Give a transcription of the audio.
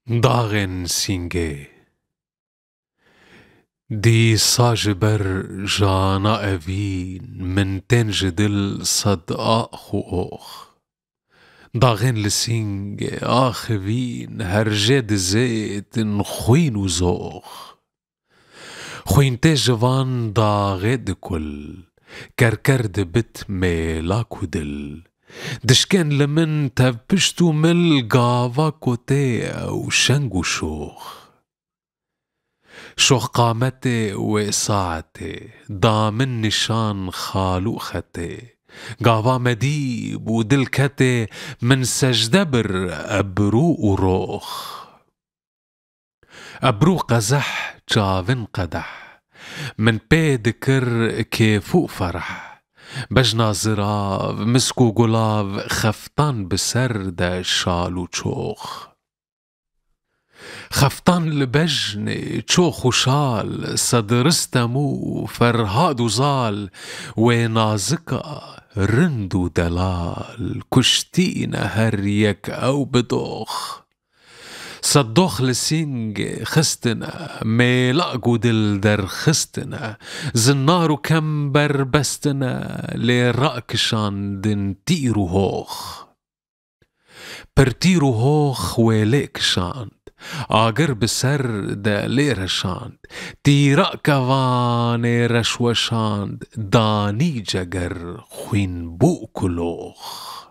داغن سینگه دی ساجبر جانا اوین من تنج دل صد آخ و اوخ داغن لسینگ آخوین هر جد زيت خوين و زوخ خوين تجوان داغد كل كركرد بت ميلاكو دل دشكن لمن تبشتو مل قاوا كوتي وشنقو شوخ شوخ قامتي وساعتي ضامن نشان خالوختي قاوا مديب ودلكتي من سجدبر أبرو وروخ أبرو قزح جافن قدح من بيد كر كيفو فرح بجنا زراف مسكو قلاف خفتان بسرد شالو چوخ خفتان لبجني چوخ وشال صدرستمو فرهاد وزال ونازكا رند ودلال كشتين هريك أو بدوخ صدوخ لسينج خستنا ميلاقو دل در خستنا زنارو كم بربستنا لرأكشان دن تيرو هوخ برتيرو هوخ وليكشان آگر بسر ده لیرشاند تیرا کوان رشوشاند دانی جگر خوین بو کلوخ